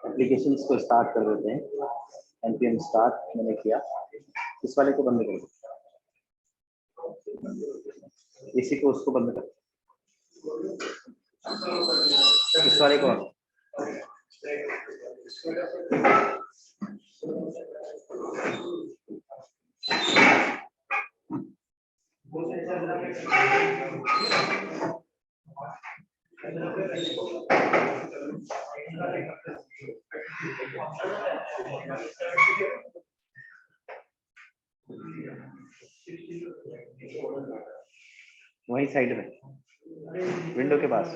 Applications को start कर देते हैं। npm स्टार्ट मैंने किया, इस वाले को बंद कर दो, इसी को उसको बंद कर, इस वाले को वही साइड में विंडो के पास।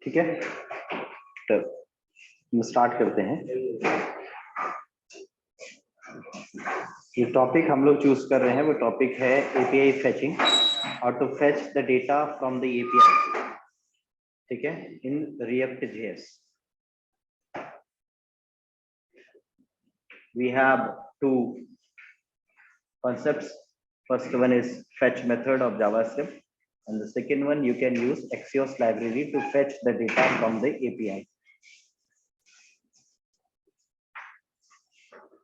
ठीक है, तो हम स्टार्ट करते हैं। ये टॉपिक हम लोग चूज कर रहे हैं, वो टॉपिक है एपीआई फेचिंग, और to fetch the data from the API, ठीक है, in React JS. We have two concepts. First one is fetch method of JavaScript, and the second one you can use Axios library to fetch the data from the API.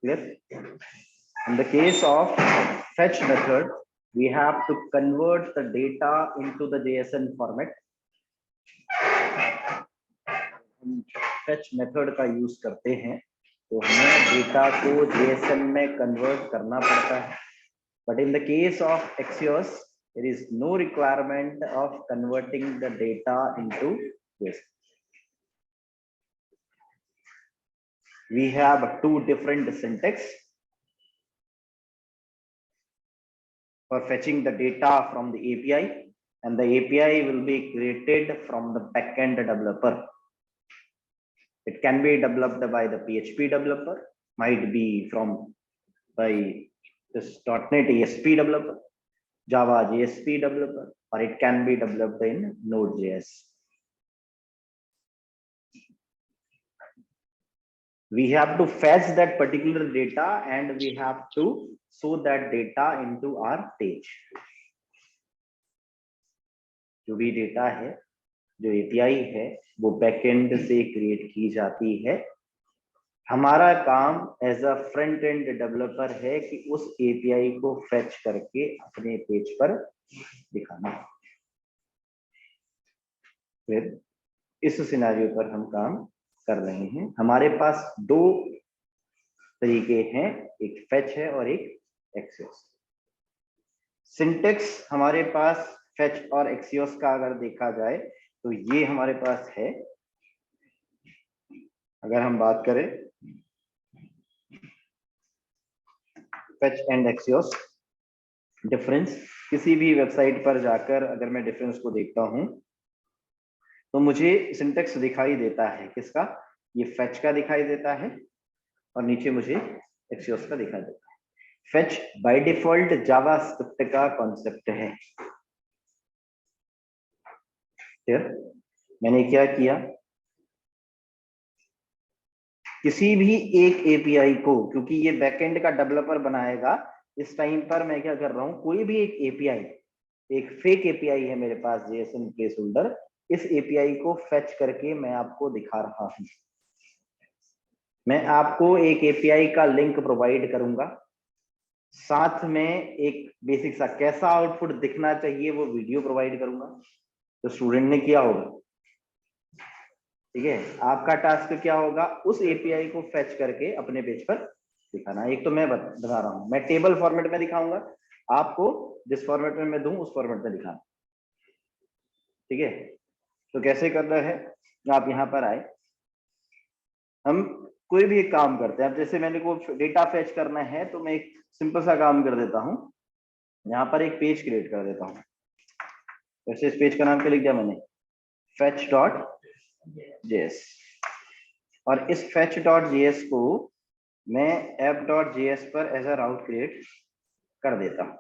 Clear? In the case of fetch method, we have to convert the data into the JSON format. हम fetch method का use करते हैं तो हमें data को JSON में convert करना पड़ता है, but in the case of Axios there is no requirement of converting the data into JSON. We have two different syntax for fetching the data from the API, and the API will be created from the backend developer. It can be developed by the PHP developer, might be by this .NET ASP developer, Java JSP developer, or it can be developed in Node.js. We have to fetch that particular data and we have to show that data into our page. जो भी data है, जो API है, वो backend से create की जाती है। हमारा काम as a front end developer है कि उस एपीआई को फेच करके अपने पेज पर दिखाना। फिर इस सिनेरियो पर हम काम कर रहे हैं। हमारे पास दो तरीके हैं, एक फेच है और एक एक्सियोस। सिंटेक्स हमारे पास फेच और एक्सियोस का अगर देखा जाए तो ये हमारे पास है। अगर हम बात करें फेच एंड एक्सियोस डिफरेंस, किसी भी वेबसाइट पर जाकर अगर मैं डिफरेंस को देखता हूं तो मुझे सिंटेक्स दिखाई देता है किसका, ये फेच का दिखाई देता है और नीचे मुझे एक्सियोस का दिखाई देता है। फेच बाय डिफॉल्ट जावास्क्रिप्ट का कॉन्सेप्ट है। फिर मैंने क्या किया, किसी भी एक एपीआई को, क्योंकि ये बैकएंड का डेवलपर बनाएगा, इस टाइम पर मैं क्या कर रहा हूं, कोई भी एक एपीआई, एक फेक एपीआई है मेरे पास जेएसएन प्लेसहोल्डर, इस एपीआई को फेच करके मैं आपको दिखा रहा हूं। मैं आपको एक एपीआई का लिंक प्रोवाइड करूंगा, साथ में एक बेसिक सा कैसा आउटपुट दिखना चाहिए वो वीडियो प्रोवाइड करूंगा। तो स्टूडेंट ने किया होगा, ठीक है, आपका टास्क क्या होगा, उस एपीआई को फेच करके अपने पेज पर दिखाना। एक तो मैं बता रहा हूँ, मैं टेबल फॉर्मेट में दिखाऊंगा, आपको जिस फॉर्मेट में मैं दूं उस फॉर्मेट में दिखाना। ठीक है, तो कैसे करना है, आप यहाँ पर आए, हम कोई भी एक काम करते हैं। अब जैसे मैंने को डेटा फेच करना है, तो मैं एक सिंपल सा काम कर देता हूँ, यहाँ पर एक पेज क्रिएट कर देता हूँ। वैसे इस पेज का नाम क्या लिख दिया मैंने, fetch डॉट जेएस। और इस fetch डॉट जेएस को मैं app डॉट जेएस पर एज अ राउट क्रिएट कर देता हूँ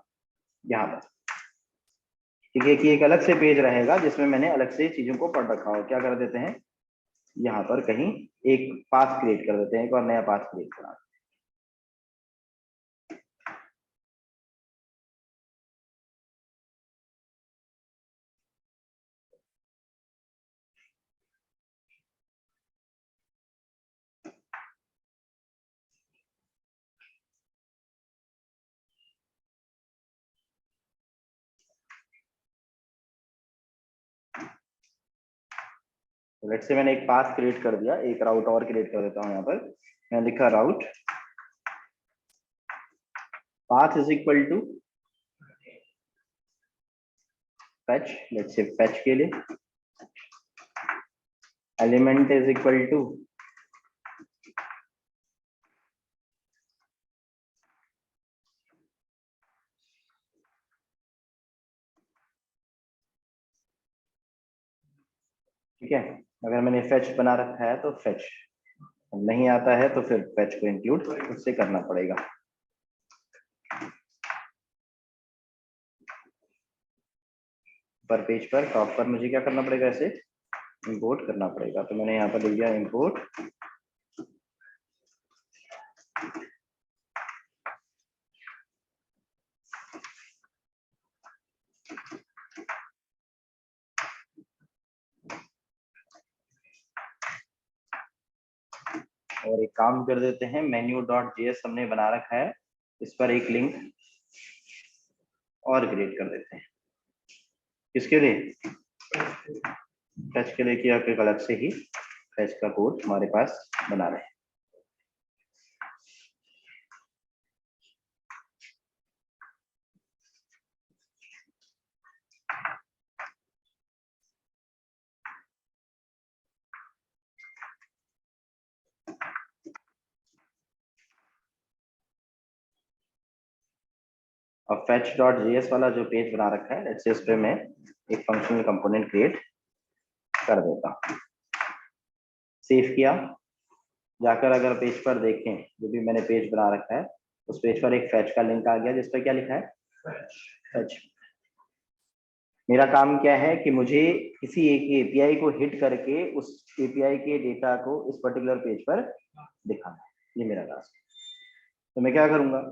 यहाँ पर। ठीक है, कि एक अलग से पेज रहेगा जिसमें मैंने अलग से चीजों को पढ़ रखा हो। क्या कर देते हैं, यहाँ पर कहीं एक पाथ क्रिएट कर देते हैं, एक और नया पाथ क्रिएट करा। लेट्स से मैंने एक पाथ क्रिएट कर दिया, एक राउट और क्रिएट कर देता हूँ। यहाँ पर मैं लिखा route path is equal to fetch, let's say fetch के लिए एलिमेंट इज इक्वल टू ठीक है। अगर मैंने fetch बना रखा है तो fetch, नहीं आता है तो फिर fetch को इंक्लूड उससे करना पड़ेगा। पर पेज पर टॉप पर मुझे क्या करना पड़ेगा, ऐसे इंपोर्ट करना पड़ेगा। तो मैंने यहाँ पर लिख दिया इंपोर्ट और एक काम कर देते हैं, मेन्यू डॉट जेएस हमने बना रखा है, इस पर एक लिंक और क्रिएट कर देते हैं। किसके लिए, फैच के लिए, किया एक अलग से ही फैच का कोड हमारे पास बना रहे हैं। अब fetch.js वाला जो पेज बना रखा है, लेट्स से इस पे मैं एक फंक्शनल कंपोनेंट क्रिएट कर देता हूँ। सेव किया, जाकर अगर पेज पर देखें, जो भी मैंने पेज बना रखा है उस पेज पर एक fetch का लिंक आ गया, जिस पर क्या लिखा है fetch। मेरा काम क्या है कि मुझे किसी एक एपीआई को हिट करके उस एपीआई के डेटा को इस पर्टिकुलर पेज पर दिखाना है, ये मेरा टास्क है। तो मैं क्या करूंगा,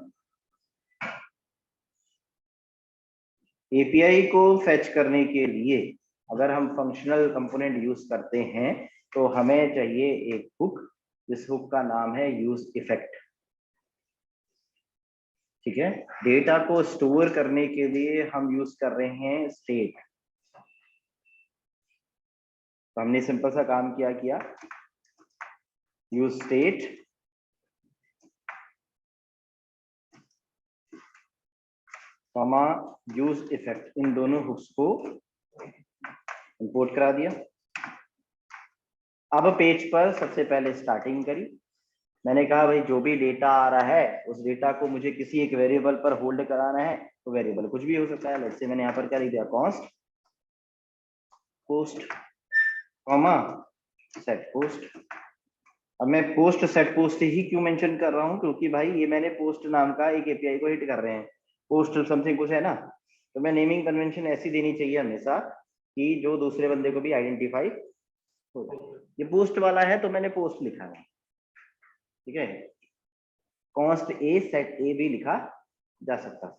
एपीआई को फेच करने के लिए अगर हम फंक्शनल कंपोनेंट यूज करते हैं तो हमें चाहिए एक हुक, जिस हुक का नाम है यूज इफेक्ट। ठीक है, डेटा को स्टोर करने के लिए हम यूज कर रहे हैं स्टेट। तो हमने सिंपल सा काम किया use state comma use effect, इन दोनों हुक्स को इंपोर्ट करा दिया। अब पेज पर सबसे पहले स्टार्टिंग करी, मैंने कहा भाई जो भी डेटा आ रहा है उस डेटा को मुझे किसी एक वेरिएबल पर होल्ड कराना है, तो वेरिएबल कुछ भी हो सकता है। लेट्स से मैंने यहाँ पर क्या लिख दिया, cost post comma set post. अब मैं पोस्ट सेट पोस्ट ही क्यों मेंशन कर रहा हूँ, क्योंकि भाई ये मैंने पोस्ट नाम का एक एपीआई को हिट कर रहे हैं, पोस्ट समथिंग कुछ है ना, तो मैं नेमिंग कन्वेंशन ऐसी देनी चाहिए हमेशा कि जो दूसरे बंदे को भी आइडेंटिफाई हो जाए। ये पोस्ट वाला है तो मैंने पोस्ट लिखा है। ठीक है, कॉन्स्ट ए सेट ए भी लिखा जा सकता है,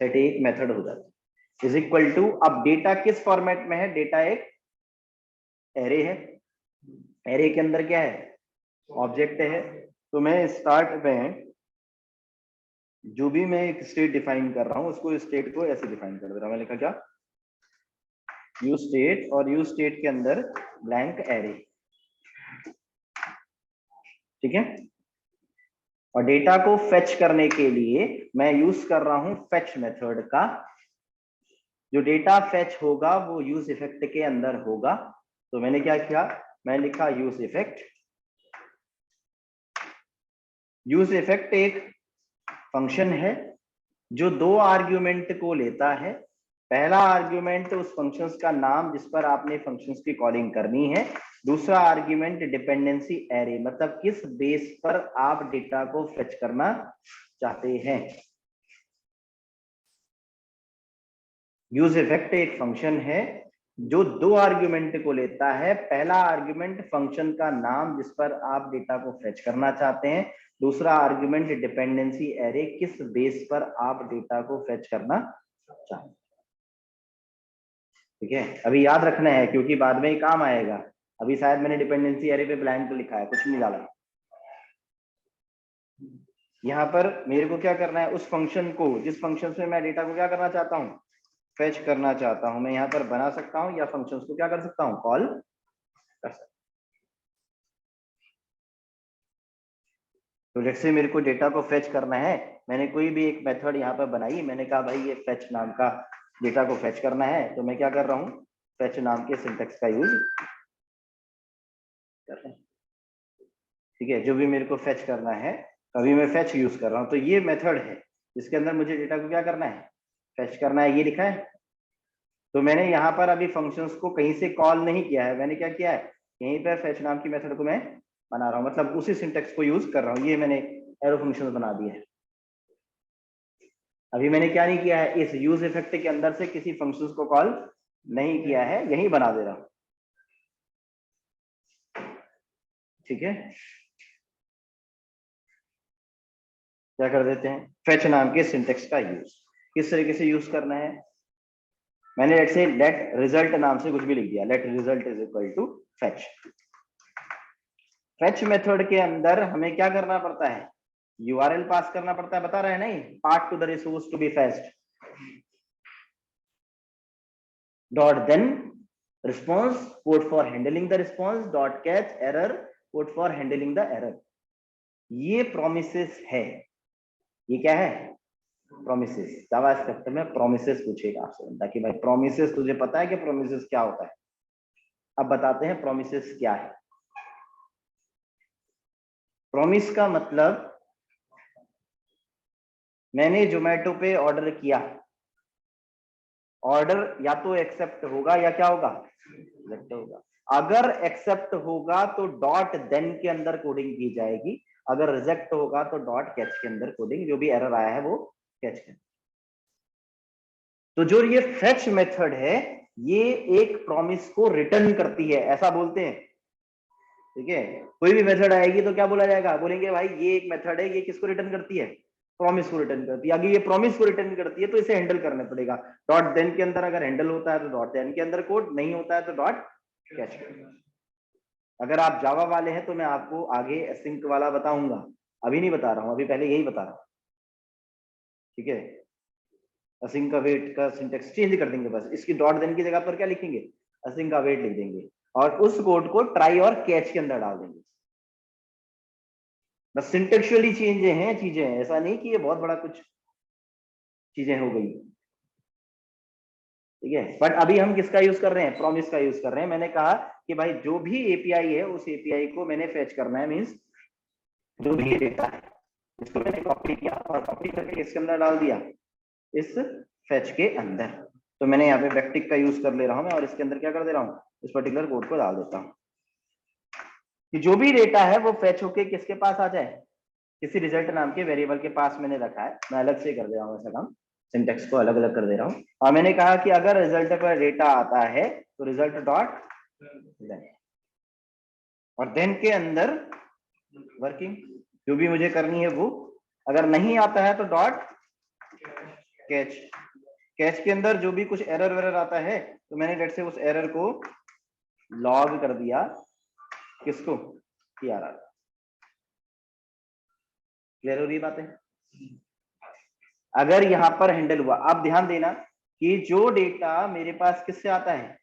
सेट ए एक मेथड हो जाता है। इज इक्वल टू, अब डेटा किस फॉर्मेट में है, डेटा एक एरे है, एरे के अंदर क्या है, ऑब्जेक्ट है। तो मैं स्टार्ट में जो भी मैं एक स्टेट डिफाइन कर रहा हूं उसको, स्टेट को ऐसे डिफाइन कर दे रहा हूं। मैं लिखा क्या, यूज स्टेट, और यूज स्टेट के अंदर ब्लैंक एरे। ठीक है, और डेटा को फेच करने के लिए मैं यूज कर रहा हूं फेच मेथड का। जो डेटा फेच होगा वो यूज इफेक्ट के अंदर होगा। तो मैंने क्या किया, मैं लिखा यूज इफेक्ट। यूज इफेक्ट एक फंक्शन है जो दो आर्ग्यूमेंट को लेता है। पहला आर्ग्यूमेंट उस फंक्शंस का नाम जिस पर आपने फंक्शंस की कॉलिंग करनी है। दूसरा आर्ग्यूमेंट डिपेंडेंसी एरे, मतलब किस बेस पर आप डेटा को फेच करना चाहते हैं। यूज इफेक्ट एक फंक्शन है जो दो आर्ग्यूमेंट को लेता है। पहला आर्ग्यूमेंट फंक्शन का नाम जिस पर आप डेटा को फेच करना चाहते हैं। दूसरा आर्ग्यूमेंट डिपेंडेंसी एरे, किस बेस पर आप डेटा को फेच करना चाहते हैं। ठीक है, अभी याद रखना है क्योंकि बाद में ही काम आएगा। अभी शायद मैंने डिपेंडेंसी एरे पे ब्लैंक लिखा है, कुछ नहीं डाला। यहाँ पर मेरे को क्या करना है, उस फंक्शन को, जिस फंक्शन से मैं डेटा को क्या करना चाहता हूँ, फेच करना चाहता हूँ, मैं यहाँ पर बना सकता हूँ या फंक्शंस को क्या कर सकता हूँ, कॉल कर सकता हूँ। तो जैसे मेरे को डेटा को फेच करना है, मैंने कोई भी एक मेथड यहाँ पर बनाई। मैंने कहा भाई ये फेच नाम का डेटा को फेच करना है, तो मैं क्या कर रहा हूँ, फेच नाम के सिंटेक्स का यूज कर रहा हूँ। ठीक है, जो भी मेरे को फेच करना है, अभी मैं फेच यूज कर रहा हूँ। तो ये मेथड है जिसके अंदर मुझे डेटा को क्या करना है, फेच करना है, ये लिखा है। तो मैंने यहाँ पर अभी फंक्शंस को कहीं से कॉल नहीं किया है, मैंने क्या किया है, यहीं पर फेच नाम की मेथड को मैं बना रहा हूँ, मतलब उसी सिंटेक्स को यूज कर रहा हूँ। ये मैंने एरो फंक्शन बना दिया है। अभी मैंने क्या नहीं किया है, इस यूज इफेक्ट के अंदर से किसी फंक्शंस को कॉल नहीं किया है, यही बना दे रहा हूँ। ठीक है, क्या कर देते हैं, फेच नाम के सिंटेक्स का यूज किस तरीके से यूज करना है। मैंने ऐसे लेट रिजल्ट नाम से कुछ भी लिख दिया, let result is equal to fetch. Fetch method के अंदर हमें क्या करना पड़ता है, यूआरएल पास करना पड़ता है, बता रहे हैं नहीं, path to the resource to be fetched dot then response code for handling the response dot catch error code for handling the error. ये प्रोमिसेस है। ये क्या है, प्रोमिसेस। जावास्क्रिप्ट में प्रोमिसेस पूछेगा आपसे बंदा कि भाई प्रोमिसेस तुझे पता है कि प्रोमिसेस क्या होता है। अब बताते हैं प्रोमिसेस क्या है। प्रोमिस का मतलब, मैंने जोमेटो पे ऑर्डर किया, ऑर्डर या तो एक्सेप्ट होगा या क्या होगा, रिजेक्ट होगा। अगर एक्सेप्ट होगा तो डॉट देन के अंदर कोडिंग की जाएगी, अगर रिजेक्ट होगा तो डॉट कैच के अंदर कोडिंग, जो भी एरर आया है वो कैच के। तो जो ये फेच मेथड है, ये एक प्रॉमिस को रिटर्न करती है, ऐसा बोलते हैं। ठीक है, कोई भी मेथड आएगी तो क्या बोला जाएगा, बोलेंगे भाई ये एक मेथड है, ये किसको रिटर्न करती है, प्रॉमिस को रिटर्न करती है। अगर ये प्रॉमिस को रिटर्न करती है तो इसे हैंडल करना पड़ेगा। डॉट देन के अंदर अगर हैंडल होता है तो डॉट देन के अंदर कोड, नहीं होता है तो डॉट कैच। अगर आप जावा वाले हैं तो मैं आपको आगे एसिंक वाला बताऊंगा, अभी नहीं बता रहा हूं, अभी पहले यही बता रहा हूं। ठीक है, असिंक का वेट का सिंटेक्स चेंज कर देंगे, बस इसकी डॉट देन की जगह पर क्या लिखेंगे, असिंक का वेट लिख देंगे, और उस कोड को ट्राई और कैच के अंदर डाल देंगे। बस सिंटेक्चुअली चेंज हैं चीजें, ऐसा नहीं कि ये बहुत बड़ा कुछ चीजें हो गई। ठीक है, बट अभी हम किसका यूज कर रहे हैं, प्रॉमिस का यूज कर रहे हैं। मैंने कहा कि भाई जो भी एपीआई है उस एपीआई को मैंने फेच करना है, मींस जो भी डेटा है इसको मैंने कॉपी किया और कॉपी करके इसके अंदर डाल दिया, इस फेच के अंदर। तो मैंने यहाँ पे बैकटिक का यूज कर ले रहा हूं मैं, और इसके अंदर क्या कर दे रहा हूँ, इस पर्टिकुलर कोड को डाल देता हूँ कि जो भी डेटा है वो फेच होके किसके पास आ जाए, किसी रिजल्ट नाम के वेरिएबल के पास मैंने रखा है। मैं अलग से कर दे रहा हूँ ऐसा काम, सिंटेक्स को अलग अलग कर दे रहा हूँ। और मैंने कहा कि अगर रिजल्ट पर डेटा आता है तो रिजल्ट डॉट देन, और देन के अंदर वर्किंग जो भी मुझे करनी है वो, अगर नहीं आता है तो डॉट कैच। कैच के अंदर जो भी कुछ एरर वेरर आता है तो मैंने लेट से उस एरर को लॉग कर दिया, किसको, TRR। क्लियर हो रही बात है। अगर यहां पर हैंडल हुआ, आप ध्यान देना कि जो डेटा मेरे पास किससे आता है,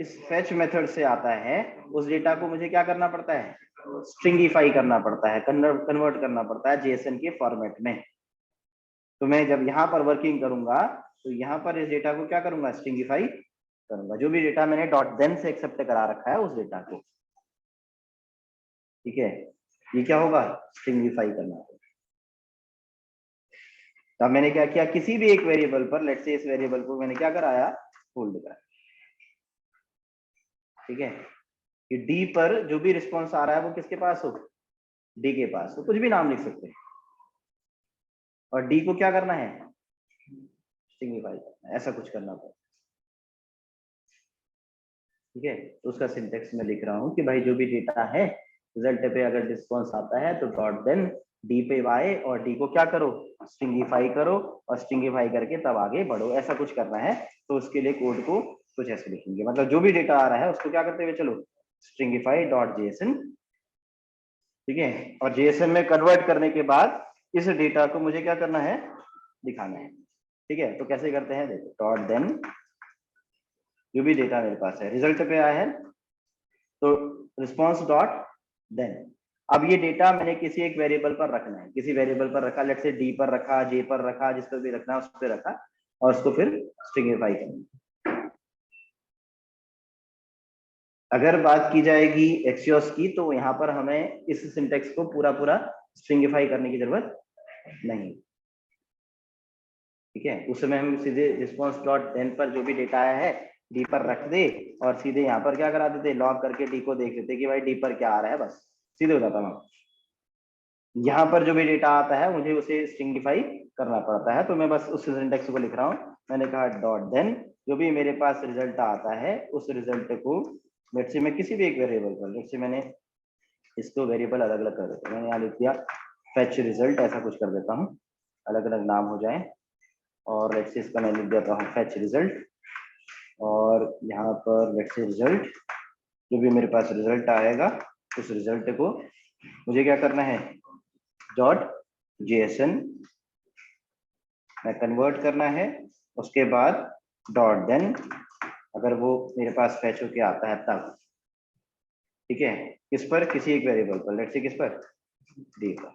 इस फेच मेथड से आता है, उस डेटा को मुझे क्या करना पड़ता है, स्ट्रिंगिफाई करना पड़ता है, कन्वर्ट करना पड़ता है जेएसएन के फॉर्मेट में। तो मैं जब यहाँ पर वर्किंग करूंगा तो यहाँ पर इस डेटा को क्या करूंगा, स्ट्रिंगिफाई करूंगा, जो भी डेटा मैंने डॉट देन से एक्सेप्ट करा रखा है उस डेटा को। ठीक है, ये क्या होगा, स्ट्रिंगिफाई करना होगा। तब मैंने क्या किया, किसी भी एक वेरिएबल पर, लेट्स से इस वेरिएबल को मैंने क्या कराया, होल्ड कराया। ठीक है, कि डी पर जो भी रिस्पॉन्स आ रहा है वो किसके पास हो, डी के पास हो, कुछ भी नाम लिख सकते हैं। और डी को क्या करना है, स्ट्रिंगिफाई करना है, ऐसा कुछ करना पड़ेगा। ठीक है, तो उसका सिंटेक्स में लिख रहा हूँ कि भाई जो भी डेटा है रिजल्ट पे अगर रिस्पॉन्स आता है तो डॉट देन डी पे वाई, और डी को क्या करो, स्ट्रिंगिफाई करो, और स्ट्रिंगिफाई करके तब आगे बढ़ो, ऐसा कुछ करना है। तो उसके लिए कोड को कुछ ऐसे लिखेंगे, मतलब जो भी डेटा आ रहा है उसको क्या करते हुए चलो, स्ट्रिंगिफाई डॉट जेएसएन। ठीक है, और जेएसएन में कन्वर्ट करने के बाद इस डेटा को मुझे क्या करना है, दिखाना है। ठीक है, तो कैसे करते हैं, देखो, डॉट देन जो भी डेटा मेरे पास है रिजल्ट पे आया है तो रिस्पॉन्स डॉट देन। अब ये डेटा मैंने किसी एक वेरिएबल पर रखना है, किसी वेरिएबल पर रखा, लेट्स से डी पर रखा, जे पर रखा, जिस पर भी रखना है उस पर रखा, और उसको फिर स्ट्रिंगिफाई करना। अगर बात की जाएगी एक्सियोस की तो यहाँ पर हमें इस सिंटेक्स को पूरा पूरा स्ट्रिंगिफाई करने की जरूरत नहीं। ठीक है, उस समय हम सीधे रिस्पॉन्स डॉट देन पर जो भी डेटा आया है डी पर रख दे, और सीधे यहाँ पर क्या करा देते, लॉग करके डी को देख लेते कि भाई डी पर क्या आ रहा है, बस सीधे हो जाता ना। यहाँ पर जो भी डेटा आता है मुझे उसे स्ट्रिंगिफाई करना पड़ता है, तो मैं बस उस सिंटेक्स को लिख रहा हूँ। मैंने कहा डॉट देन जो भी मेरे पास रिजल्ट आता है उस रिजल्ट को, लेट्स से मैं किसी भी एक वेरिएबल पर, लेट्स से मैंने इसको वेरिएबल अलग अलग कर देता हूँ, मैंने यहाँ लिख दिया फेच रिजल्ट, ऐसा कुछ कर देता हूँ, अलग अलग नाम हो जाए। और लेट्स से इसका मैं लिख देता हूँ फेच रिजल्ट, और यहाँ पर लेट्स से रिजल्ट, जो भी मेरे पास रिजल्ट आएगा उस रिजल्ट को मुझे क्या करना है, डॉट जेएसएन में कन्वर्ट करना है। उसके बाद डॉट देन अगर वो मेरे पास फैच होके आता है तब। ठीक है, किस पर, किसी एक वेरिएबल पर, लेट्स से किस पर, डी पर।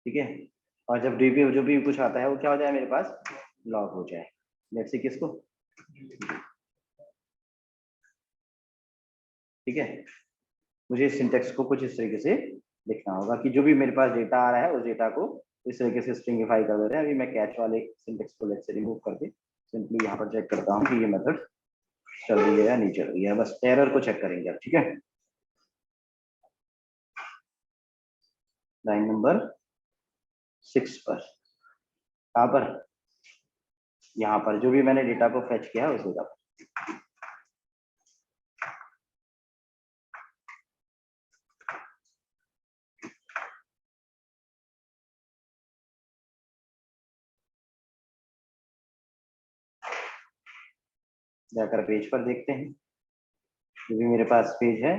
ठीक है, और जब डी पे जो भी कुछ आता है वो क्या हो जाए, मेरे पास लॉग हो जाए, लेट्स से किसको। ठीक है, मुझे इस सिंटेक्स को कुछ इस तरीके से लिखना होगा कि जो भी मेरे पास डेटा आ रहा है उस डेटा को इस तरीके से स्ट्रिंगिफाई कर देते हैं। अभी मैं कैच वाले सिंटेक्स को लेट से रिमूव करके सिंपली यहाँ पर चेक करता हूँ कि ये मेथड चल रही है या नहीं चल रही है, बस एरर को चेक करेंगे अब। ठीक है, लाइन नंबर 6 पर, कहाँ पर, यहाँ पर जो भी मैंने डेटा को फेच किया है उस डेटा पर। जाकर पेज पर देखते हैं, जो भी मेरे पास पेज है,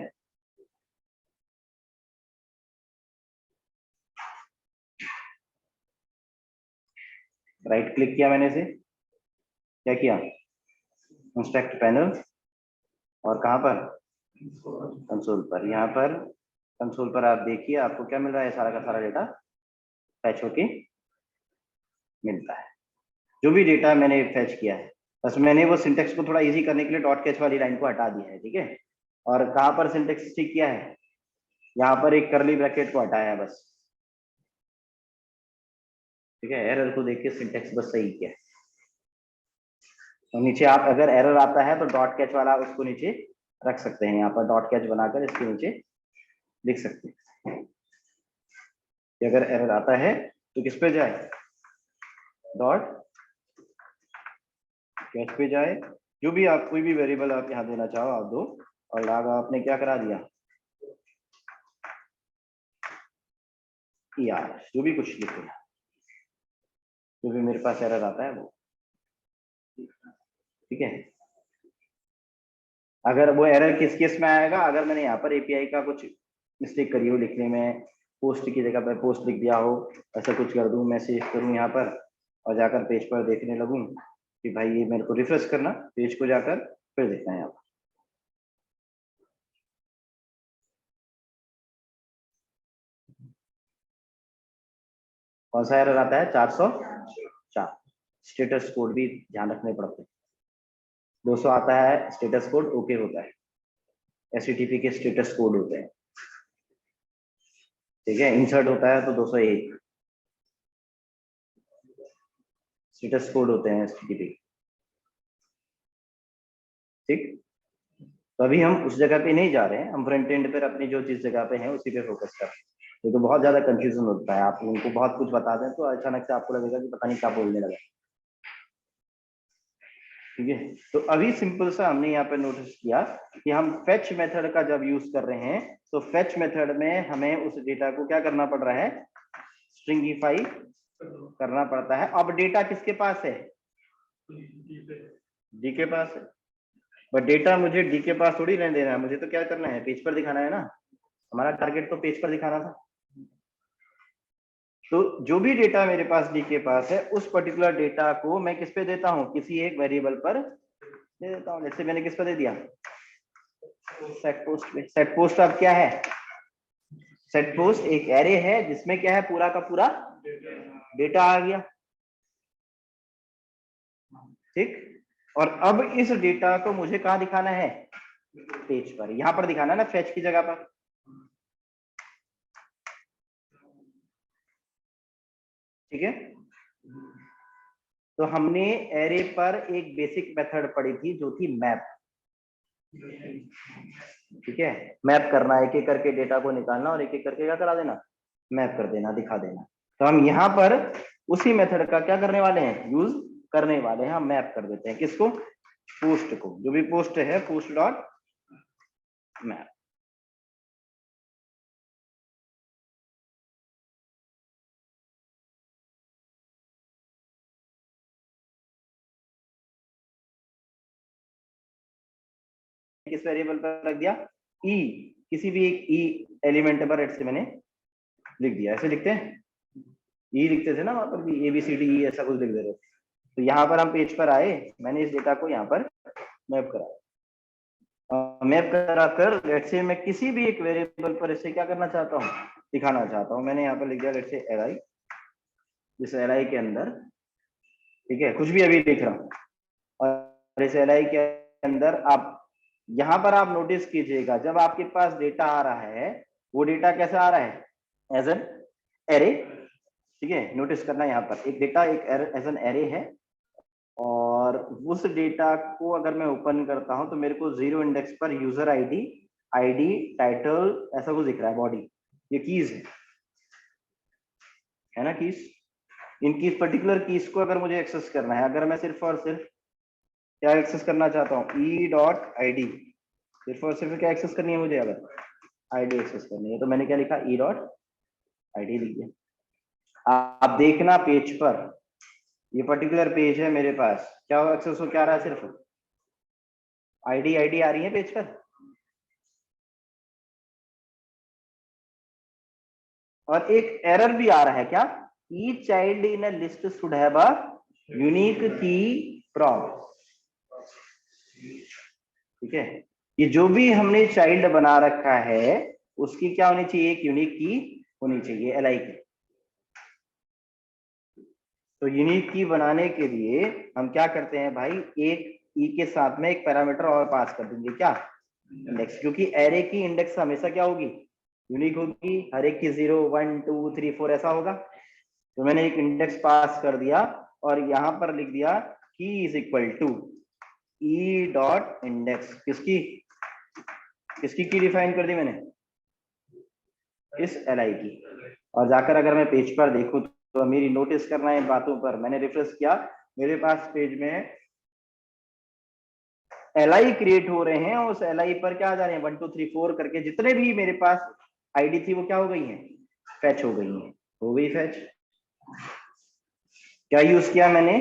राइट क्लिक किया मैंने इसे, क्या किया, इंस्पेक्ट पैनल, और कहाँ पर, कंसोल पर। यहाँ पर कंसोल पर आप देखिए आपको क्या मिल रहा है, सारा का सारा डेटा फैच होके मिलता है, जो भी डेटा मैंने फैच किया है। बस मैंने वो सिंटेक्स को थोड़ा इजी करने के लिए डॉट कैच वाली लाइन को हटा दिया है। ठीक है, और कहाँ पर सिंटेक्स ठीक किया है, यहाँ पर एक करली ब्रैकेट को हटाया है बस। ठीक है, एरर को देख के सिंटेक्स बस सही किया है। तो नीचे आप अगर एरर आता है तो डॉट कैच वाला उसको नीचे रख सकते हैं, यहाँ पर डॉट कैच बनाकर इसके नीचे लिख सकते हैं कि अगर एरर आता है तो किस पे जाए, डॉट कैच पे जाए। जो भी आप कोई भी वेरिएबल आप यहाँ देना चाहो आप दो, और लॉग आपने क्या करा दिया, यार जो भी कुछ लिखे, जो भी मेरे पास एरर आता है वो। ठीक है, अगर वो एरर किस केस में आएगा, अगर मैंने यहाँ पर एपीआई का कुछ मिस्टेक करी हो लिखने में, पोस्ट की जगह पर पोस्ट लिख दिया हो, ऐसा कुछ कर दूं, मैं सेव करूं यहाँ पर और जाकर पेज पर देखने लगूं कि भाई ये मेरे को रिफ्रेश करना पेज को जाकर, फिर देखना है यहाँ पर। कौन सा एरर आता है? 404। स्टेटस कोड भी ध्यान रखने पड़ते हैं। 200 आता है स्टेटस कोड, ओके होता है। एचटीटीपी के स्टेटस कोड होते हैं, ठीक है। इंसर्ट होता है तो 201 स्टेटस कोड होते हैं एचटीटीपी, ठीक। तो अभी हम उस जगह पे नहीं जा रहे हैं, हम फ्रंट एंड पर अपनी जो जिस जगह पे हैं उसी पे फोकस कर रहे हैं। ये तो बहुत ज्यादा कंफ्यूजन होता है, आप उनको बहुत कुछ बता दें तो अचानक से आपको लगेगा कि पता नहीं क्या बोलने लगा, ठीक है। तो अभी सिंपल सा हमने यहाँ पे नोटिस किया कि हम फेच मेथड का जब यूज कर रहे हैं तो फेच मेथड में हमें उस डेटा को क्या करना पड़ रहा है? स्ट्रिंगिफाई करना पड़ता है। अब डेटा किसके पास है? डी के पास है। बट डेटा मुझे डी के पास थोड़ी रहने देना है, मुझे तो क्या करना है? पेज पर दिखाना है ना। हमारा टारगेट तो पेज पर दिखाना था। तो जो भी डेटा मेरे पास डी के पास है उस पर्टिकुलर डेटा को मैं किस पे देता हूँ? किसी एक वेरिएबल पर दे देता हूँ। जैसे मैंने किस पर दे दिया? सेट पोस्ट पे। सेट पोस्ट अब क्या है? सेट पोस्ट एक एरे है जिसमें क्या है? पूरा का पूरा डेटा आ गया, ठीक। और अब इस डेटा को मुझे कहाँ दिखाना है? पेज पर। यहां पर दिखाना है ना, फेच की जगह पर, ठीक है। तो हमने एरे पर एक बेसिक मेथड पढ़ी थी जो थी मैप, ठीक है। मैप करना, एक एक करके डेटा को निकालना और एक एक करके क्या करा देना? मैप कर देना, दिखा देना। तो हम यहाँ पर उसी मेथड का क्या करने वाले हैं? यूज करने वाले हैं। हम मैप कर देते हैं किसको? पोस्ट को। जो भी पोस्ट है, पोस्ट डॉट मैप। किस वेरिएबल पर रख दिया? ई, किसी भी एक ई एलिमेंट पर से मैंने लिख दिया। ऐसे लिखते हैं, ई लिखते थे ना वहां पर भी, A B C D E ऐसा कुछ लिख दे रहे। तो यहाँ पर हम पेज पर आए, मैंने इस डेटा को यहाँ पर मैप करा। मैप करा कर लेट्स से मैं किसी भी एक वेरिएबल पर इसे क्या करना चाहता हूँ? दिखाना चाहता हूँ। मैंने यहाँ पर लिख दिया लेट्स से एल, इस एल के अंदर, ठीक है, कुछ भी अभी लिख रहा हूँ। और इस एल के अंदर आप यहाँ पर आप नोटिस कीजिएगा, जब आपके पास डेटा आ रहा है वो डेटा कैसा आ रहा है? एज एन एरे, ठीक है। नोटिस करना यहाँ पर एक डेटा एक एज एन एरे है, और उस डेटा को अगर मैं ओपन करता हूं तो मेरे को 0 इंडेक्स पर यूजर आईडी, आईडी, टाइटल ऐसा कुछ दिख रहा है, बॉडी, ये कीज है ना, कीज। इन कीज पर्टिकुलर कीज को अगर मुझे एक्सेस करना है, अगर मैं सिर्फ और सिर्फ क्या एक्सेस करना चाहता हूँ? ई डॉट आई डी, सिर्फ और सिर्फ क्या एक्सेस करनी है मुझे? अगर आईडी एक्सेस करनी है तो मैंने क्या लिखा? ई डॉट आई डी लिख दिया। आप देखना पेज पर, ये पर्टिकुलर पेज है मेरे पास, क्या एक्सेस हो क्या रहा है? सिर्फ आईडी, आईडी आ रही है पेज पर। और एक एरर भी आ रहा है, क्या? Each child in a list should have a unique की प्रॉम्प्ट, ठीक है। ये जो भी हमने चाइल्ड बना रखा है उसकी क्या होनी चाहिए? एक यूनिक की होनी चाहिए, एल आई की। तो यूनिक की बनाने के लिए हम क्या करते हैं भाई? एक ई के साथ में एक पैरामीटर और पास कर देंगे, क्या? इंडेक्स। क्योंकि एरे की इंडेक्स हमेशा क्या होगी? यूनिक होगी। हर एक की 0 1 2 3 4 ऐसा होगा। तो मैंने एक इंडेक्स पास कर दिया और यहां पर लिख दिया की is equal to e dot index. किसकी किसकी की डिफाइन कर दी मैंने? इस एल आई की। और जाकर अगर मैं पेज पर देखूं तो मेरी नोटिस करना है बातों पर, मैंने रिफ्रेश किया, मेरे पास पेज में एल आई क्रिएट हो रहे हैं, उस एल आई पर क्या आ जा रहे हैं? 1 2 3 4 करके जितने भी मेरे पास आईडी थी वो क्या हो गई है? फैच हो गई है। हो गई फैच। क्या यूज किया मैंने?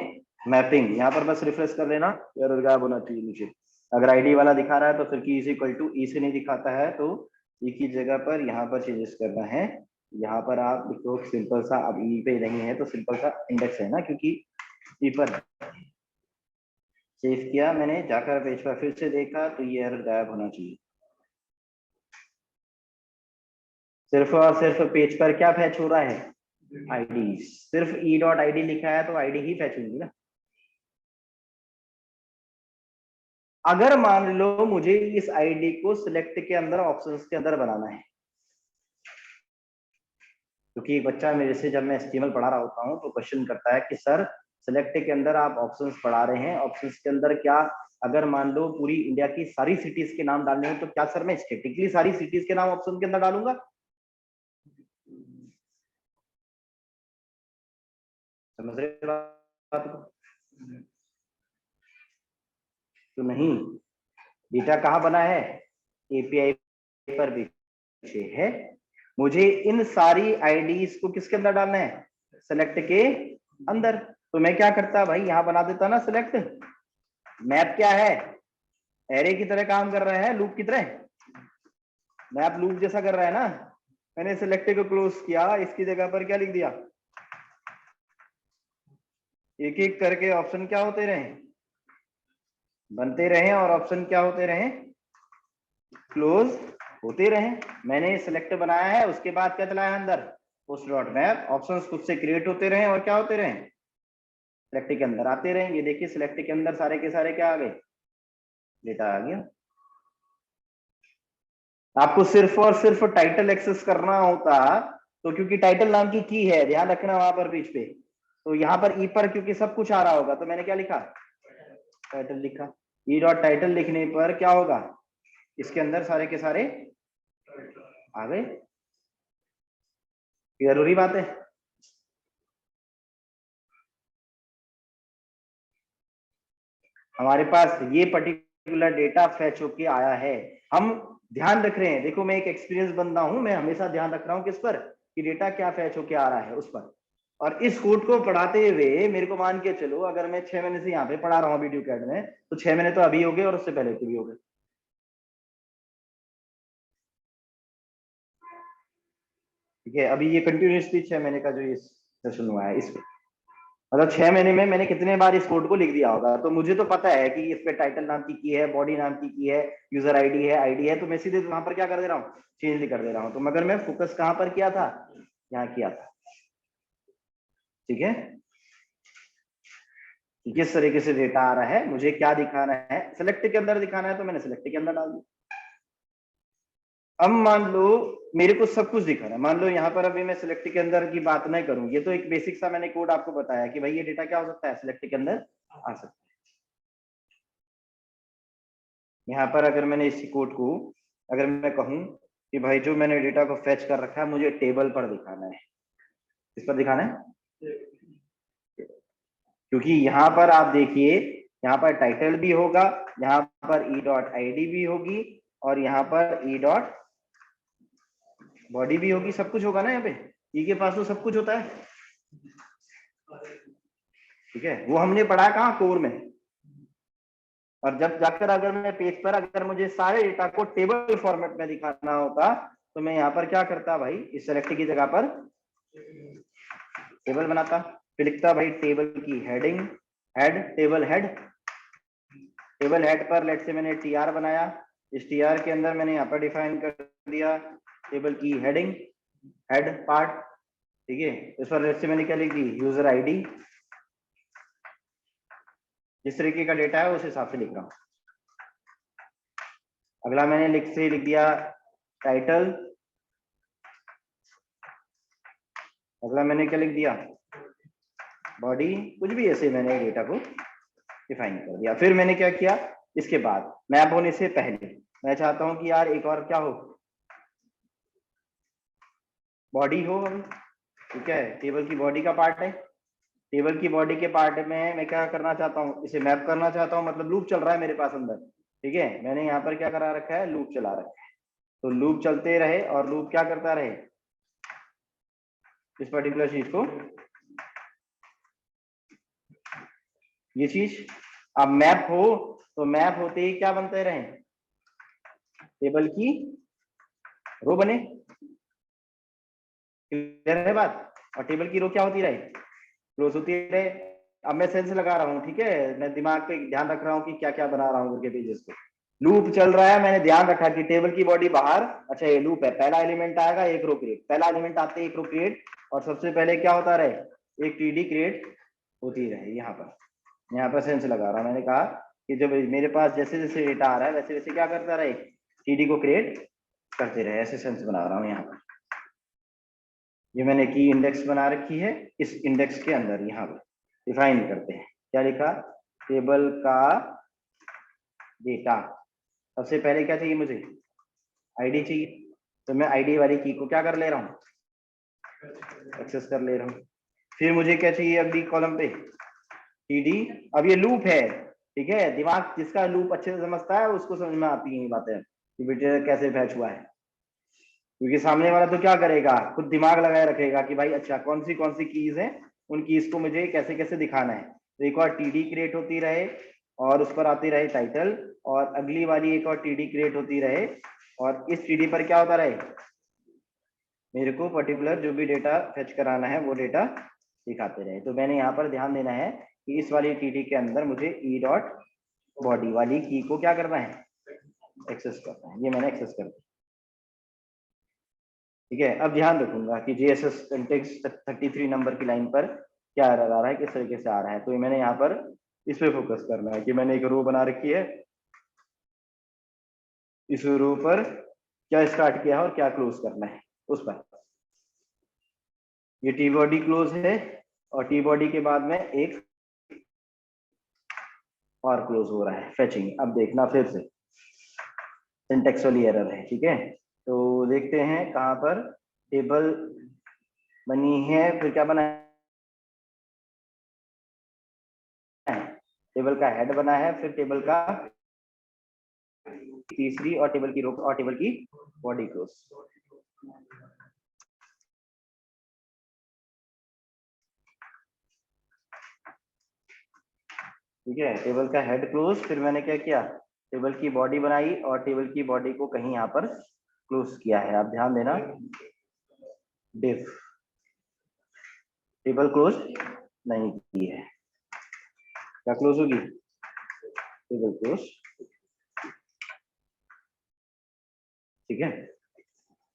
मैपिंग। यहाँ पर बस रिफ्रेश कर लेना, एरर गायब होना चाहिए नीचे। अगर आईडी वाला दिखा रहा है तो फिर की इज इक्वल टू ई से नहीं दिखाता है तो ई की जगह पर यहाँ पर चेंजेस करना है। यहाँ पर आप लिखो सिंपल सा, अब ई पे नहीं है तो सिंपल सा इंडेक्स है ना, क्योंकि ई पर सेव किया मैंने, जाकर पेज पर फिर से देखा तो ये एरर गायब होना चाहिए। सिर्फ और सिर्फ पेज पर क्या फैच हो रहा है? आईडी, सिर्फ ई डॉट आईडी लिखा है तो आईडी ही फेच होगी ना। अगर मान लो मुझे इस आईडी को सिलेक्ट के अंदर ऑप्शंस के अंदर बनाना है, क्योंकि एक बच्चा मेरे से जब मैं एचटीएमएल पढ़ा रहा होता हूँ तो क्वेश्चन करता है कि सर सिलेक्ट के अंदर आप ऑप्शंस पढ़ा रहे हैं, ऑप्शंस के अंदर क्या अगर मान लो पूरी इंडिया की सारी सिटीज के नाम डालने हो तो क्या सर मैं स्टेटिकली सारी सिटीज के नाम ऑप्शन के अंदर डालूंगा? समझ रहे बात को? तो नहीं, डेटा कहाँ बना है? एपीआई पर पीछे है। मुझे इन सारी आईडीज को किसके अंदर डालना है? सेलेक्ट के अंदर। तो मैं क्या करता भाई, यहां बना देता ना सिलेक्ट। मैप क्या है? एरे की तरह काम कर रहा है, लूप की तरह। मैप लूप जैसा कर रहा है ना। मैंने सिलेक्ट को क्लोज किया, इसकी जगह पर क्या लिख दिया? एक एक करके ऑप्शन क्या होते रहे? बनते रहे, और ऑप्शन क्या होते रहे? क्लोज होते रहे। मैंने सिलेक्ट बनाया है, उसके बाद क्या चलाया अंदर? पोस्ट डॉट मैप, ऑप्शंस खुद से क्रिएट होते रहे और क्या होते रहे? सिलेक्ट के अंदर आते रहे। ये देखिए सिलेक्ट के अंदर सारे के सारे क्या आ गए? डेटा आ गया। आपको सिर्फ और सिर्फ टाइटल एक्सेस करना होता, तो क्योंकि टाइटल नाम की है, ध्यान रखना वहां पर बीच पे, तो यहाँ पर ई पर क्योंकि सब कुछ आ रहा होगा तो मैंने क्या लिखा? टाइटल लिखा। ई डॉट टाइटल लिखने पर क्या होगा? इसके अंदर सारे के सारे आ गए। जरूरी बात है। हमारे पास ये पर्टिकुलर डेटा फैच होके आया है। हम ध्यान रख रहे हैं, देखो मैं एक एक्सपीरियंस बंदा हूं, मैं हमेशा ध्यान रख रहा हूं किस पर? कि डेटा क्या फैच होके आ रहा है उस पर। और इस कोड को पढ़ाते हुए मेरे को मान के चलो, अगर मैं 6 महीने से यहाँ पे पढ़ा रहा हूँ वीडियो कैड में, तो 6 महीने तो अभी हो गए और उससे पहले के भी हो गए। ठीक है, अभी ये कंटिन्यूसली 6 महीने का जो ये सेशन हुआ है, इस मतलब 6 महीने में मैंने कितने बार इस कोड को लिख दिया होगा। तो मुझे तो पता है कि इस पे टाइटल नाम की है, बॉडी नाम की है, यूजर आईडी है, तो मैं सीधे वहां पर क्या कर दे रहा हूँ? चेंज नहीं कर दे रहा हूँ। तो मगर मैं फोकस कहाँ पर किया था? यहाँ किया था। ठीक है, किस तरीके से डेटा आ रहा है, मुझे क्या दिखाना है, सिलेक्ट के अंदर दिखाना है तो मैंने सिलेक्ट के अंदर डाल दिया। अब मान लो मेरे को सब कुछ दिखाना है, मान लो यहाँ पर अभी मैं सिलेक्ट के अंदर की बात नहीं करूं, ये तो एक बेसिक सा मैंने कोड आपको बताया कि भाई ये डेटा क्या हो सकता है, सिलेक्ट के अंदर आ सकता है। यहाँ पर अगर मैंने इसी कोड को, अगर मैं कहूँ कि भाई जो मैंने डेटा को फेच कर रखा है मुझे टेबल पर दिखाना है, किस पर दिखाना है? क्योंकि यहाँ पर आप देखिए, यहाँ पर टाइटल भी होगा, यहाँ पर ई डॉट आईडी भी होगी, और यहाँ पर ई डॉट बॉडी भी होगी, सब कुछ होगा ना। यहाँ पे ई के पास तो सब कुछ होता है। ठीक है, वो हमने पढ़ा कहाँ? कोर में। और जब जाकर अगर मैं पेज पर अगर मुझे सारे डेटा को टेबल फॉर्मेट में दिखाना होता, तो मैं यहाँ पर क्या करता भाई, इस सेलेक्ट की जगह पर टेबल बनाता, फिर लिखता भाई टेबल की heading, head, table head. Table head पर लेट से मैंने टीआर बनाया, इस टीआर के अंदर मैंने यहाँ पर डिफाइन कर दिया टेबल की हेडिंग, हेड पार्ट। ठीक है, इस पर लेट से मैंने क्या लिख दी? User ID. जिस तरीके का डेटा है उस हिसाब से लिख रहा हूँ। अगला मैंने लिख दिया टाइटल। अगला मैंने क्या लिख दिया? बॉडी। कुछ भी ऐसे मैंने डेटा को डिफाइन कर दिया। फिर मैंने क्या किया, इसके बाद मैप होने से पहले मैं चाहता हूं कि यार एक और क्या हो, बॉडी हो। ठीक है, टेबल की बॉडी का पार्ट है, टेबल की बॉडी के पार्ट में मैं क्या करना चाहता हूँ, इसे मैप करना चाहता हूँ, मतलब लूप चल रहा है मेरे पास अंदर। ठीक है, मैंने यहाँ पर क्या करा रखा है? लूप चला रखा है। तो लूप चलते रहे और लूप क्या करता रहे? इस पर्टिकुलर चीज को, ये चीज अब मैप हो, तो मैप होते ही क्या बनते रहे? टेबल की रो बने। क्लियर है बात? और टेबल की रो क्या होती रहे? क्लोज होती रहे। अब मैं सेंस लगा रहा हूँ, ठीक है, मैं दिमाग पे ध्यान रख रहा हूँ कि क्या क्या बना रहा हूँ करके पेजेस को। लूप चल रहा है, मैंने ध्यान रखा कि टेबल की बॉडी बाहर, अच्छा ये लूप है, पहला एलिमेंट आएगा एक रो क्रिएट, पहला एलिमेंट आते एक रो क्रिएट, और सबसे पहले क्या होता रहे, एक टीडी क्रिएट होती रहे। यहाँ पर सेंस लगा रहा, मैंने कहा कि जब मेरे पास जैसे जैसे डेटा आ रहा है वैसे वैसे क्या करता रहे, टीडी को क्रिएट करते रहे, ऐसे सेंस बना रहा हूँ। यहाँ पर ये मैंने की इंडेक्स बना रखी है, इस इंडेक्स के अंदर यहाँ पर डिफाइन करते हैं, क्या लिखा, टेबल का डेटा, सबसे पहले क्या चाहिए मुझे, आईडी चाहिए, तो मैं आईडी वाली की को क्या कर ले रहा हूँ, एक्सेस कर ले रहा हूँ। फिर मुझे क्या चाहिए अगली कॉलम पे, टीडी, अब ये लूप है, ठीक है, दिमाग जिसका लूप अच्छे से समझता है उसको समझ में आती है ये बातें कि बेटे कैसे फैच हुआ है, क्योंकि सामने वाला तो क्या करेगा, खुद दिमाग लगाए रखेगा कि भाई अच्छा कौन सी कीज है, उन कीज को मुझे कैसे कैसे दिखाना है। तो एक और टीडी क्रिएट होती रहे और उस पर आती रहे टाइटल, और अगली वाली एक और टीडी क्रिएट होती रहे, और इस टीडी पर क्या होता रहे, मेरे को पर्टिकुलर जो भी डेटा फेच कराना है वो डेटा दिखाते रहे। तो मैंने यहाँ पर ध्यान देना है कि इस वाली टीडी के अंदर मुझे ई डॉट बॉडी वाली की को क्या करना है, एक्सेस करना है, ये मैंने एक्सेस कर दिया। ठीक है, अब ध्यान रखूंगा कि जीएसएस कंटेक्स 33 नंबर की लाइन पर क्या आ रहा है, किस तरीके से आ रहा है। तो मैंने यहाँ पर इस पे फोकस करना है कि मैंने एक रो बना रखी है, इस रो पर क्या स्टार्ट किया है और क्या क्लोज करना है उस पर। ये टी बॉडी क्लोज है और टी बॉडी के बाद में एक और क्लोज हो रहा है, फेचिंग। अब देखना फिर से सिंटेक्स वाली एरर है, ठीक है। तो देखते हैं कहाँ पर टेबल बनी है, फिर क्या बना है, टेबल का हेड बना है, फिर टेबल का तीसरी और टेबल की रो और टेबल की बॉडी क्लोज। ठीक है, टेबल का हेड क्लोज, फिर मैंने क्या किया, टेबल की बॉडी बनाई और टेबल की बॉडी को कहीं यहाँ पर क्लोज किया है। आप ध्यान देना, डिफ टेबल क्लोज नहीं की है, क्या क्लोज होगी, टेबल क्लोज। ठीक है,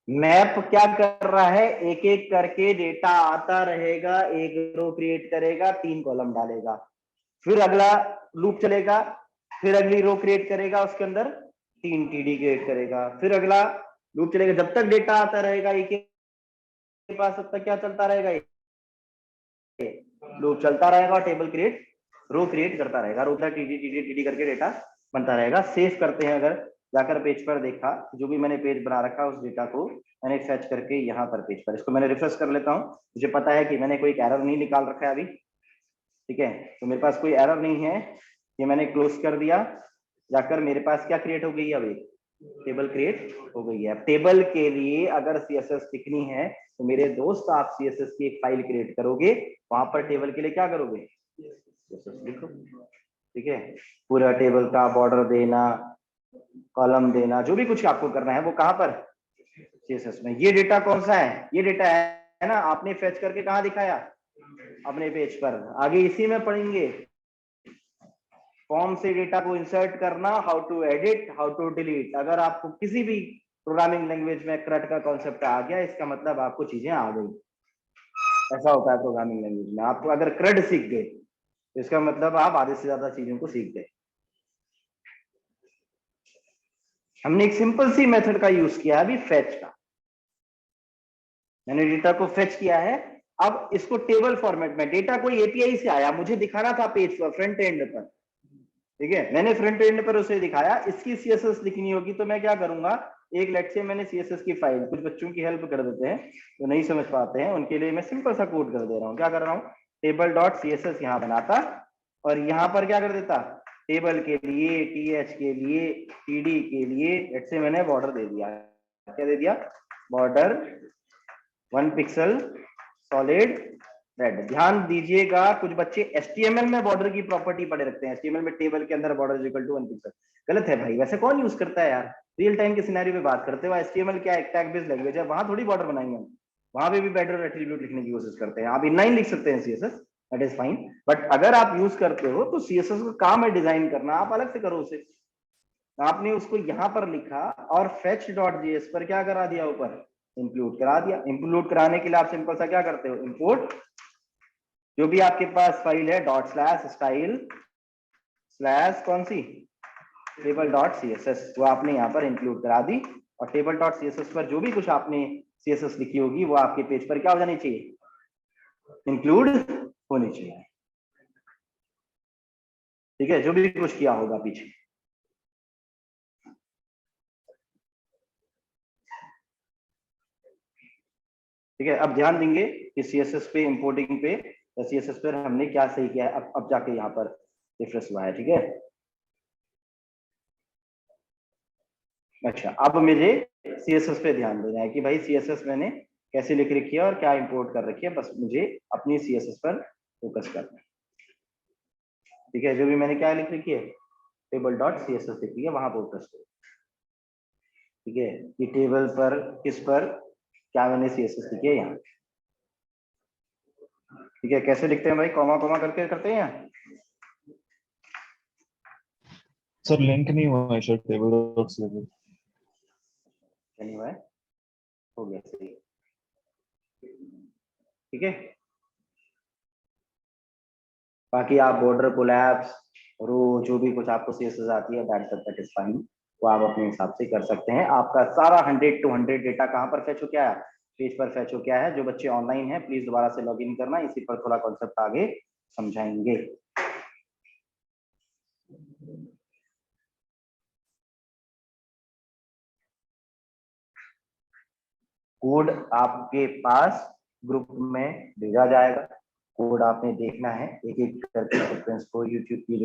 मैप क्या कर रहा है, एक एक करके डेटा आता रहेगा, एक रो क्रिएट करेगा, 3 कॉलम डालेगा, फिर अगला लूप चलेगा, फिर अगली रो क्रिएट करेगा, उसके अंदर 3 टीडी क्रिएट करेगा, फिर अगला लूप चलेगा, जब तक डेटा आता रहेगा एक के पास तब तक क्या चलता रहेगा, लूप चलता रहेगा और टेबल क्रिएट रो क्रिएट करता रहेगा, रो टीडी टीडी टीडी करके डेटा बनता रहेगा। सेव करते हैं, अगर जाकर पेज पर देखा, जो भी मैंने पेज बना रखा उस डेटा को मैंने फेच करके यहाँ पर पेज पर, इसको मैंने रिफ्रेश कर लेता हूँ, मुझे पता है कि मैंने कोई एरर नहीं निकाल रखा है अभी। ठीक है, तो मेरे पास कोई एरर नहीं है, ये मैंने क्लोज कर दिया, जाकर मेरे पास क्या क्रिएट हो गई है, अभी टेबल क्रिएट हो गई है। टेबल के लिए अगर सीएसएस लिखनी है तो मेरे दोस्त आप सीएसएस की एक फाइल क्रिएट करोगे, वहां पर टेबल के लिए क्या करोगे, सीएसएस लिखो। ठीक है, पूरा टेबल का बॉर्डर देना, कॉलम देना, जो भी कुछ आपको करना है वो कहां पर, सीएसएस में। ये डेटा कौन सा है, ये डेटा है ना, आपने फेच करके कहाँ दिखाया, अपने पेज पर। आगे इसी में पढ़ेंगे फॉर्म से डेटा को इंसर्ट करना, how to edit, how to delete. अगर आपको किसी भी प्रोग्रामिंग लैंग्वेज में क्रट का कॉन्सेप्ट आ गया, इसका मतलब आपको चीजें आ गई। ऐसा होता है प्रोग्रामिंग लैंग्वेज में, आपको अगर क्रड सीख गए तो इसका मतलब आप आधे से ज्यादा चीजों को सीख गए। हमने एक सिंपल सी मेथड का यूज किया है अभी, फेच का। मैंने डेटा को फेच किया है, अब इसको टेबल फॉर्मेट में, डेटा कोई एपीआई से आया, मुझे दिखाना था पेज पर, फ्रंट एंड पर। ठीक है, मैंने फ्रंट एंड पर उसे दिखाया, इसकी सीएसएस लिखनी होगी, तो मैं क्या करूंगा, एक लेट से मैंने सीएसएस की फाइल, कुछ बच्चों की हेल्प कर देते हैं जो नहीं समझ पाते हैं, उनके लिए मैं सिंपल सा कोड कर दे रहा हूँ। क्या कर रहा हूँ, टेबल डॉट सीएसएस यहाँ बनाता और यहाँ पर क्या कर देता, टेबल के लिए, टीएच के लिए, टीडी के लिए लेट से मैंने बॉर्डर दे दिया। क्या दे दिया, बॉर्डर 1 पिक्सल सॉलिड रेड। ध्यान दीजिएगा, कुछ बच्चे एचटीएमएल में बॉर्डर की प्रॉपर्टी पढ़े रखते हैं, एचटीएमएल में टेबल के अंदर border is equal to 1 pixel. गलत है भाई, वैसे कौन यूज करता है यार, रियल टाइम के सिनेरियो में बात करते हो। एचटीएमएल क्या एक टैग बेस्ड लैंग्वेज है, वहां थोड़ी बॉर्डर बनाएंगे हम, वहां पे भी बॉर्डर एट्रीब्यूट लिखने की कोशिश करते हैं। आप इनलाइन लिख सकते हैं CSS, that is fine, but अगर आप यूज करते हो तो सीएसएस का काम है डिजाइन करना, आप अलग से करो उसे। आपने उसको यहाँ पर लिखा और fetch.js पर क्या करा दिया, ऊपर इंक्लूड करा दिया। इंक्लूड कराने के लिए आप सिंपल सा क्या करते हो, इंपोर्ट जो भी आपके पास फाइल है डॉट स्लैश स्टाइल स्लैश कौन सी table dot C S S, वो आपने यहाँ पर इंक्लूड करा दी। और table dot C S S पर जो भी कुछ आपने सी एस एस लिखी होगी वो आपके पेज पर क्या हो जानी चाहिए, इंक्लूड होनी चाहिए। ठीक है, जो भी कुछ किया होगा पीछे। ठीक है, अब ध्यान देंगे कि सीएसएस पे इंपोर्टिंग पे या सीएसएस पर हमने क्या सही किया है, अब जाके यहाँ पर रिफ्रेश हुआ है। ठीक है, अच्छा अब मुझे सीएसएस पे ध्यान देना है कि भाई सीएसएस मैंने कैसे लिख रखी है और क्या इंपोर्ट कर रखी है, बस मुझे अपनी सीएसएस पर फोकस करना है। ठीक है, जो भी मैंने क्या लिख रखी है, टेबल डॉट सीएसएस लिखी है, वहां फोकस करो। ठीक है, कि टेबल पर किस पर क्या मैंने सीएसएस लिखी है यहाँ। ठीक है, कैसे लिखते हैं भाई, कॉमा कॉमा करके करते हैं। सर लिंक नहीं हुआ है शायद टेबल डॉट सीएसएस। नहीं हुआ है, हो गया सही। ठीक है, बाकी आप बॉर्डर कोलैप्स रो जो भी कुछ आपको सीएसएस आती है दैट इज फाइन, वो आप अपने हिसाब से कर सकते हैं। आपका सारा 100 to 100 डेटा कहाँ पर फैच हो गया है, पेज पर फैच हो गया है। जो बच्चे ऑनलाइन हैं प्लीज दोबारा से लॉग इन करना, इसी पर थोड़ा कॉन्सेप्ट आगे समझाएंगे। कोड आपके पास ग्रुप में भेजा जाएगा, कोड आपने देखना है एक एक करके सीक्वेंस को यूट्यूब की